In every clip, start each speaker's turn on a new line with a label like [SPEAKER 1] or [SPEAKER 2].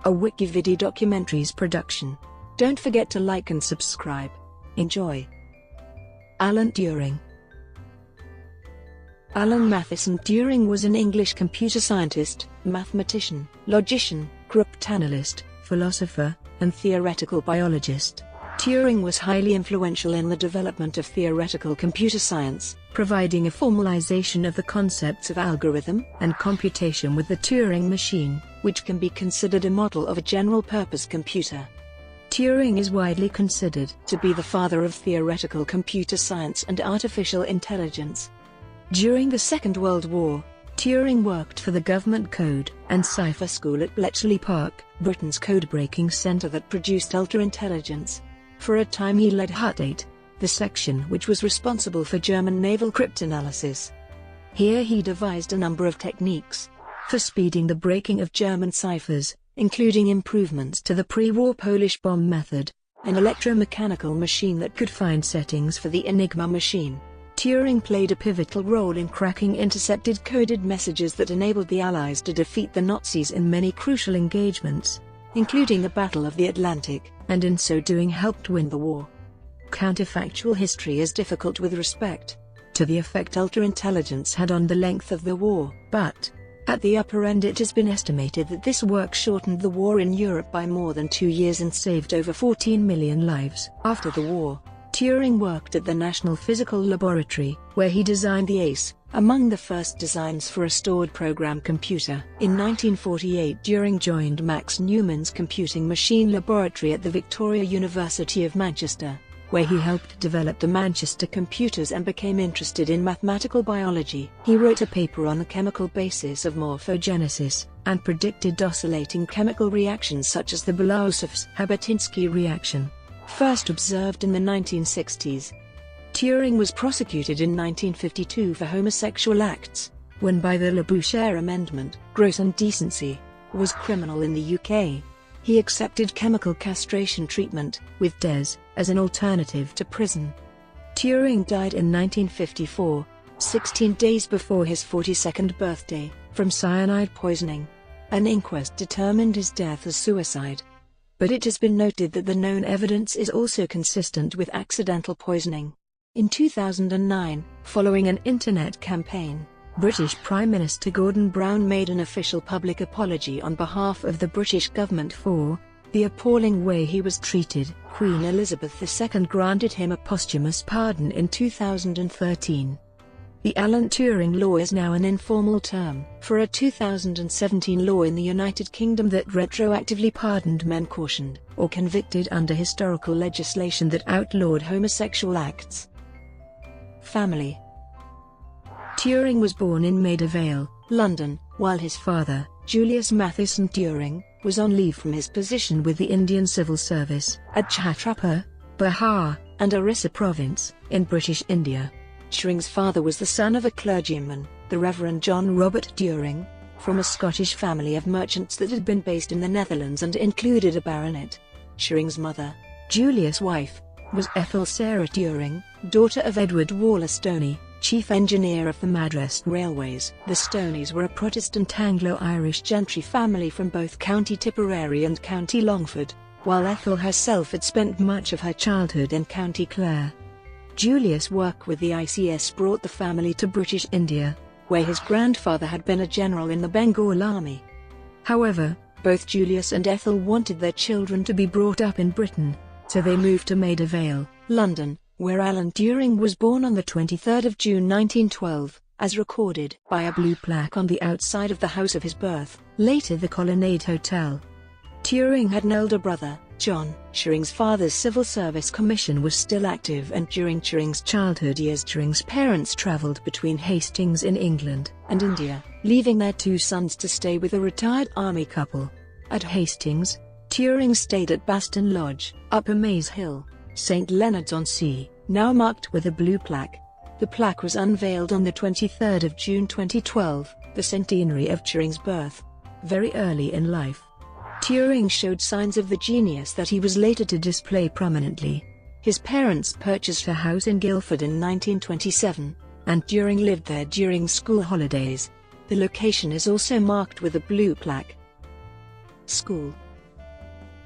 [SPEAKER 1] a Wikividi Documentaries production. Don't forget to like and subscribe. Enjoy. Alan Turing. Alan Matheson Turing was an English computer scientist, mathematician, logician, cryptanalyst, philosopher, and theoretical biologist. Turing was highly influential in the development of theoretical computer science, providing a formalization of the concepts of algorithm and computation with the Turing machine, which can be considered a model of a general-purpose computer. Turing is widely considered to be the father of theoretical computer science and artificial intelligence. During the Second World War, Turing worked for the Government Code and Cipher School at Bletchley Park, Britain's code-breaking centre that produced ultra-intelligence. For a time he led HUT-8, the section which was responsible for German naval cryptanalysis. Here he devised a number of techniques for speeding the breaking of German ciphers, including improvements to the pre-war Polish bomb method, an electromechanical machine that could find settings for the Enigma machine. Turing played a pivotal role in cracking intercepted coded messages that enabled the Allies to defeat the Nazis in many crucial engagements, including the Battle of the Atlantic, and in so doing helped win the war. Counterfactual history is difficult with respect to the effect ultra-intelligence had on the length of the war, but at the upper end it has been estimated that this work shortened the war in Europe by more than 2 years and saved over 14 million lives. After the war, Turing worked at the National Physical Laboratory, where he designed the ACE, among the first designs for a stored program computer. In 1948 Turing joined Max Newman's Computing Machine Laboratory at the Victoria University of Manchester, where he helped develop the Manchester computers and became interested in mathematical biology. He wrote a paper on the chemical basis of morphogenesis, and predicted oscillating chemical reactions such as the Belousov-Zhabotinsky reaction, first observed in the 1960s. Turing was prosecuted in 1952 for homosexual acts, when by the Labouchere Amendment, gross indecency was criminal in the UK. He accepted chemical castration treatment, with DES, as an alternative to prison. Turing died in 1954, 16 days before his 42nd birthday, from cyanide poisoning. An inquest determined his death as suicide, but it has been noted that the known evidence is also consistent with accidental poisoning. In 2009, following an internet campaign, British Prime Minister Gordon Brown made an official public apology on behalf of the British government for the appalling way he was treated. Queen Elizabeth II granted him a posthumous pardon in 2013. The Alan Turing Law is now an informal term for a 2017 law in the United Kingdom that retroactively pardoned men cautioned or convicted under historical legislation that outlawed homosexual acts. Family. Turing was born in Maida Vale, London, while his father, Julius Matheson Turing, was on leave from his position with the Indian Civil Service at Chhatrapur, Bihar, and Orissa Province, in British India. Turing's father was the son of a clergyman, the Reverend John Robert Turing, from a Scottish family of merchants that had been based in the Netherlands and included a baronet. Turing's mother, Julius' wife, was Ethel Sarah Turing, daughter of Edward Waller Stoney, chief engineer of the Madras Railways. The Stoneys were a Protestant Anglo-Irish gentry family from both County Tipperary and County Longford, while Ethel herself had spent much of her childhood in County Clare. Julius' work with the ICS brought the family to British India, where his grandfather had been a general in the Bengal Army. However, both Julius and Ethel wanted their children to be brought up in Britain, so they moved to Maida Vale, London, where Alan Turing was born on the 23rd of June 1912, as recorded by a blue plaque on the outside of the house of his birth, later the Colonnade Hotel. Turing had an elder brother, John. Turing's father's civil service commission was still active, and during Turing's childhood years Turing's parents travelled between Hastings in England and India, leaving their 2 sons to stay with a retired army couple. At Hastings, Turing stayed at Baston Lodge, Upper Maze Hill, St Leonards-on-Sea, now marked with a blue plaque. The plaque was unveiled on the 23rd of June 2012, the centenary of Turing's birth. Very early in life, Turing showed signs of the genius that he was later to display prominently. His parents purchased a house in Guildford in 1927, and Turing lived there during school holidays. The location is also marked with a blue plaque. School.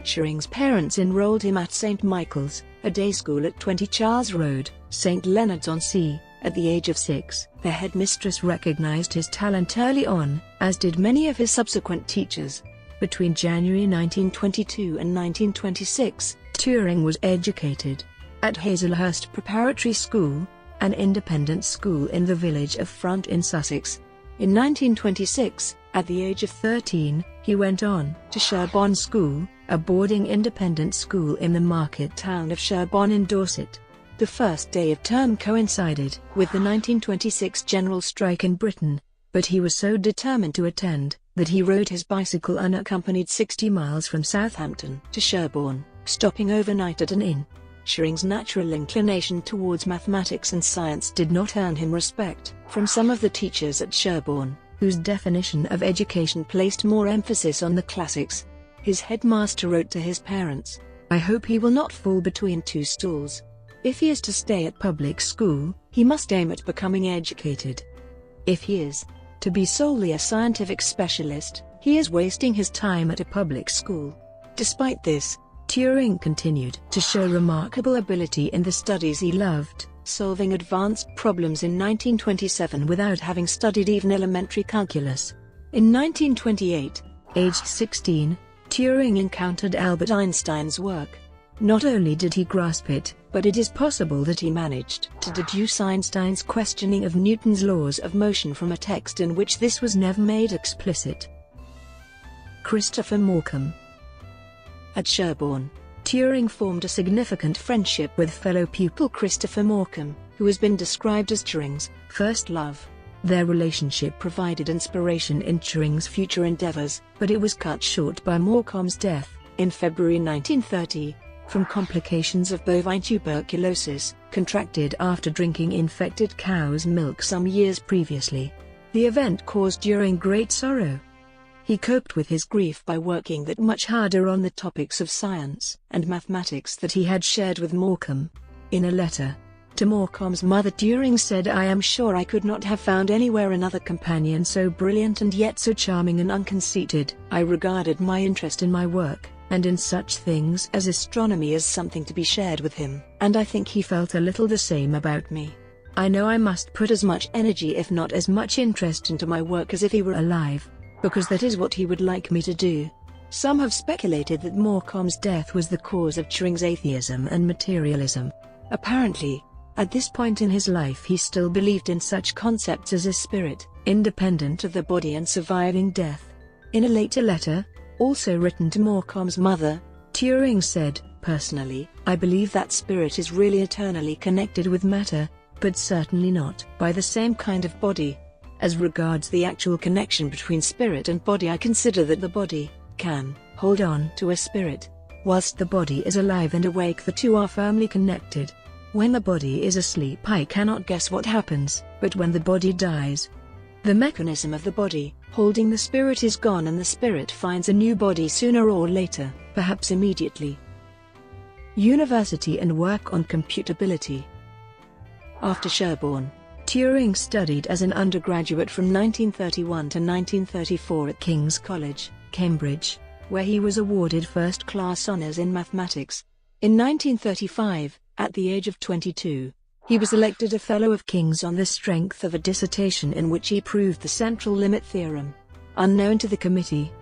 [SPEAKER 1] Turing's parents enrolled him at St. Michael's, a day school at 20 Charles Road, St. Leonards-on-Sea, at the age of 6. The headmistress recognized his talent early on, as did many of his subsequent teachers. Between January 1922 and 1926, Turing was educated at Hazelhurst Preparatory School, an independent school in the village of Front in Sussex. In 1926, at the age of 13, he went on to Sherborne School, a boarding independent school in the market town of Sherborne in Dorset. The first day of term coincided with the 1926 general strike in Britain, but he was so determined to attend that he rode his bicycle unaccompanied 60 miles from Southampton to Sherborne, stopping overnight at an inn. Turing's natural inclination towards mathematics and science did not earn him respect from some of the teachers at Sherborne, whose definition of education placed more emphasis on the classics. His headmaster wrote to his parents, "I hope he will not fall between two stools. If he is to stay at public school, he must aim at becoming educated. If he is to be solely a scientific specialist, he is wasting his time at a public school." Despite this, Turing continued to show remarkable ability in the studies he loved, solving advanced problems in 1927 without having studied even elementary calculus. In 1928, aged 16, Turing encountered Albert Einstein's work. Not only did he grasp it, but it is possible that he managed to deduce Einstein's questioning of Newton's laws of motion from a text in which this was never made explicit. Christopher Morcom. At Sherborne, Turing formed a significant friendship with fellow pupil Christopher Morcom, who has been described as Turing's first love. Their relationship provided inspiration in Turing's future endeavors, but it was cut short by Morcom's death, in February 1930, from complications of bovine tuberculosis, contracted after drinking infected cow's milk some years previously. The event caused Turing great sorrow. He coped with his grief by working that much harder on the topics of science and mathematics that he had shared with Morcom. In a letter to Morcom's mother, Turing said, "I am sure I could not have found anywhere another companion so brilliant and yet so charming and unconceited. I regarded my interest in my work, and in such things as astronomy, as something to be shared with him, and I think he felt a little the same about me. I know I must put as much energy, if not as much interest, into my work as if he were alive, because that is what he would like me to do." Some have speculated that Morcom's death was the cause of Turing's atheism and materialism. Apparently, at this point in his life he still believed in such concepts as a spirit, independent of the body and surviving death. In a later letter, also written to Morcom's mother, Turing said, "Personally, I believe that spirit is really eternally connected with matter, but certainly not by the same kind of body. As regards the actual connection between spirit and body, I consider that the body can hold on to a spirit. Whilst the body is alive and awake, the two are firmly connected. When the body is asleep, I cannot guess what happens, but when the body dies, the mechanism of the body holding the spirit is gone and the spirit finds a new body sooner or later, perhaps immediately." University and work on computability. After Sherborne, Turing studied as an undergraduate from 1931 to 1934 at King's College, Cambridge, where he was awarded first-class honours in mathematics. In 1935, at the age of 22, he was elected a Fellow of King's on the strength of a dissertation in which he proved the central limit theorem. Unknown to the committee,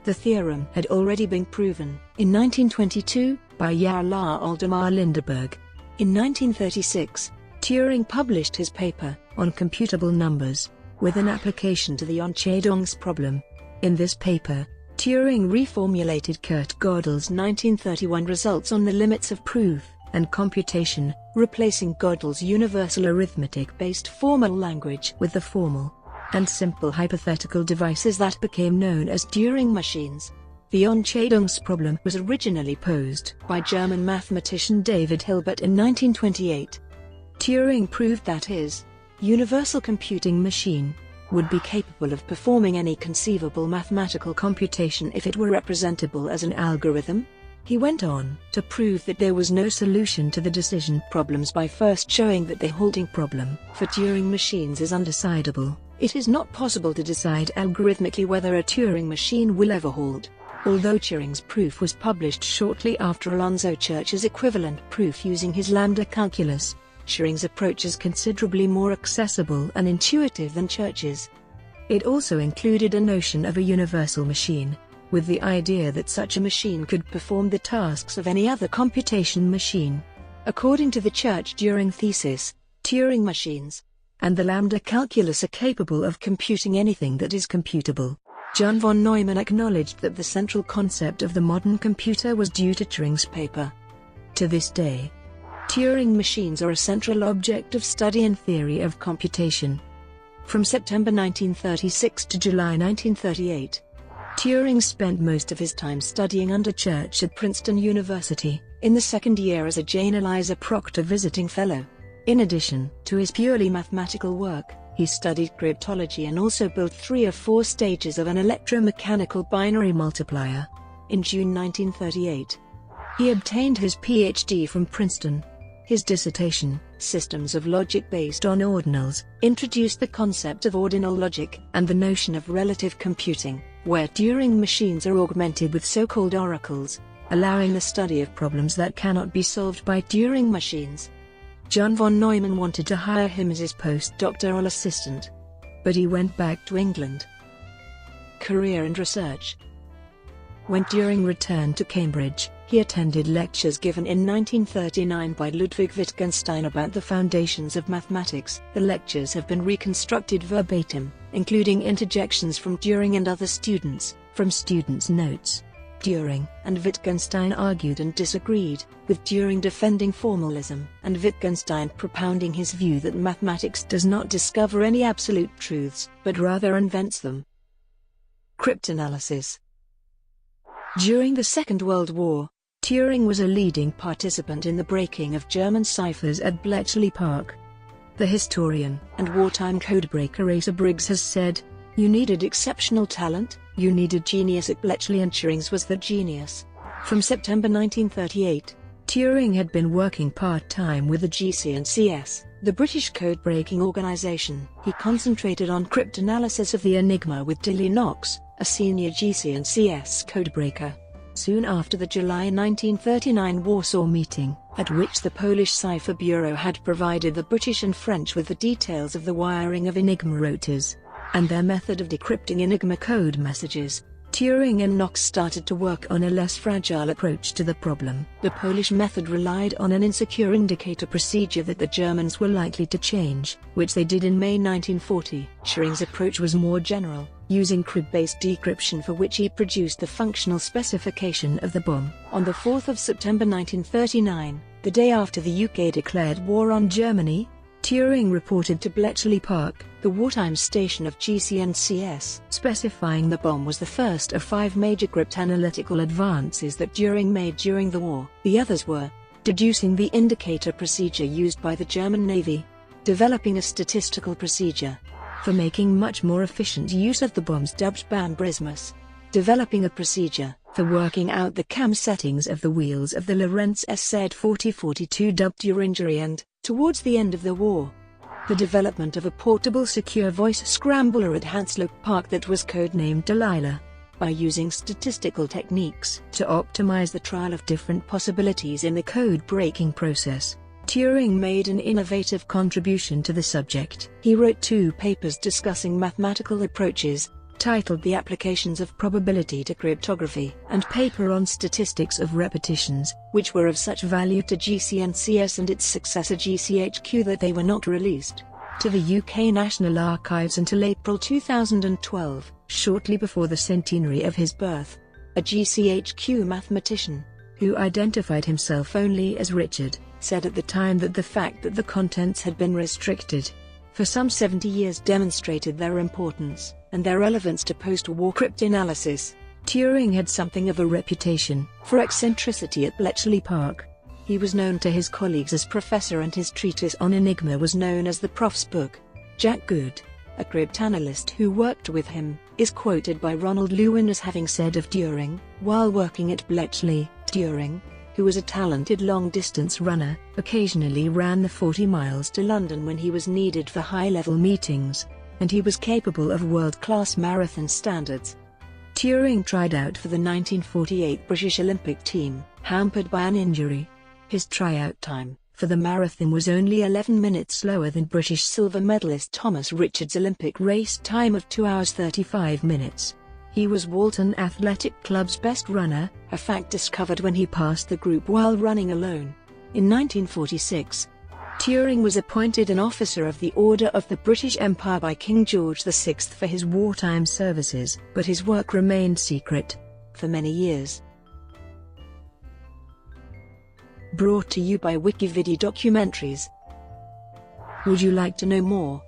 [SPEAKER 1] the theorem had already been proven, in 1922, by Jarl Aldemar Lindeberg. In 1936, Turing published his paper on computable numbers, with an application to the On-Chedong's problem. In this paper, Turing reformulated Kurt Gödel's 1931 results on the limits of proof and computation, replacing Gödel's universal arithmetic-based formal language with the formal and simple hypothetical devices that became known as Turing machines. The On-Chedong's problem was originally posed by German mathematician David Hilbert in 1928. Turing proved that his universal computing machine would be capable of performing any conceivable mathematical computation if it were representable as an algorithm. He went on to prove that there was no solution to the decision problems by first showing that the halting problem for Turing machines is undecidable. It is not possible to decide algorithmically whether a Turing machine will ever halt. Although Turing's proof was published shortly after Alonzo Church's equivalent proof using his lambda calculus, Turing's approach is considerably more accessible and intuitive than Church's. It also included a notion of a universal machine, with the idea that such a machine could perform the tasks of any other computation machine. According to the Church-Turing thesis, Turing machines and the lambda calculus are capable of computing anything that is computable. John von Neumann acknowledged that the central concept of the modern computer was due to Turing's paper. To this day, Turing machines are a central object of study in theory of computation. From September 1936 to July 1938, Turing spent most of his time studying under Church at Princeton University, in the second year as a Jane Eliza Proctor Visiting Fellow. In addition to his purely mathematical work, he studied cryptology and also built 3 or 4 stages of an electromechanical binary multiplier. In June 1938, he obtained his PhD from Princeton. His dissertation, Systems of Logic Based on Ordinals, introduced the concept of ordinal logic and the notion of relative computing, where Turing machines are augmented with so-called oracles, allowing the study of problems that cannot be solved by Turing machines. John von Neumann wanted to hire him as his postdoctoral assistant, but he went back to England. Career and research. When Turing returned to Cambridge, he attended lectures given in 1939 by Ludwig Wittgenstein about the foundations of mathematics. The lectures have been reconstructed verbatim, including interjections from Turing and other students, from students' notes. Turing and Wittgenstein argued and disagreed, with Turing defending formalism and Wittgenstein propounding his view that mathematics does not discover any absolute truths, but rather invents them. Cryptanalysis. During the Second World War, Turing was a leading participant in the breaking of German ciphers at Bletchley Park. The historian and wartime codebreaker Asa Briggs has said, "You needed exceptional talent, you needed genius at Bletchley, and Turing's was the genius." From September 1938, Turing had been working part-time with the GC&CS, the British code-breaking organisation. He concentrated on cryptanalysis of the Enigma with Tilly Knox, a senior GC&CS codebreaker. Soon after the July 1939 Warsaw meeting, at which the Polish Cipher Bureau had provided the British and French with the details of the wiring of Enigma routers and their method of decrypting Enigma code messages, Turing and Knox started to work on a less fragile approach to the problem. The Polish method relied on an insecure indicator procedure that the Germans were likely to change, which they did in May 1940. Turing's approach was more general, using crib-based decryption, for which he produced the functional specification of the bomb. On the 4th of September 1939, the day after the UK declared war on Germany, Turing reported to Bletchley Park, the wartime station of GC&CS, specifying the bomb was the first of 5 major cryptanalytical advances that Turing made during the war. The others were deducing the indicator procedure used by the German Navy, developing a statistical procedure for making much more efficient use of the bombs dubbed Bambrismus, developing a procedure for working out the cam settings of the wheels of the Lorentz SZ4042 dubbed Turingery, and, towards the end of the war, the development of a portable secure voice scrambler at Hanslope Park that was codenamed Delilah, by using statistical techniques to optimize the trial of different possibilities in the code-breaking process. Turing made an innovative contribution to the subject. He wrote 2 papers discussing mathematical approaches, titled The Applications of Probability to Cryptography, and paper on statistics of repetitions, which were of such value to GC&CS and its successor GCHQ that they were not released to the UK National Archives until April 2012, shortly before the centenary of his birth. A GCHQ mathematician, who identified himself only as Richard, said at the time that the fact that the contents had been restricted for some 70 years demonstrated their importance and their relevance to post-war cryptanalysis. Turing had something of a reputation for eccentricity at Bletchley Park. He was known to his colleagues as Professor, and his treatise on Enigma was known as the Prof's Book. Jack Good, a cryptanalyst who worked with him, is quoted by Ronald Lewin as having said of Turing, while working at Bletchley, Turing, who was a talented long-distance runner, occasionally ran the 40 miles to London when he was needed for high-level meetings, and he was capable of world-class marathon standards. Turing tried out for the 1948 British Olympic team, hampered by an injury. His tryout time for the marathon was only 11 minutes slower than British silver medalist Thomas Richards' Olympic race time of 2 hours 35 minutes. He was Walton Athletic Club's best runner, a fact discovered when he passed the group while running alone. In 1946, Turing was appointed an Officer of the Order of the British Empire by King George VI for his wartime services, but his work remained secret for many years. Brought to you by Wikivideo Documentaries. Would you like to know more?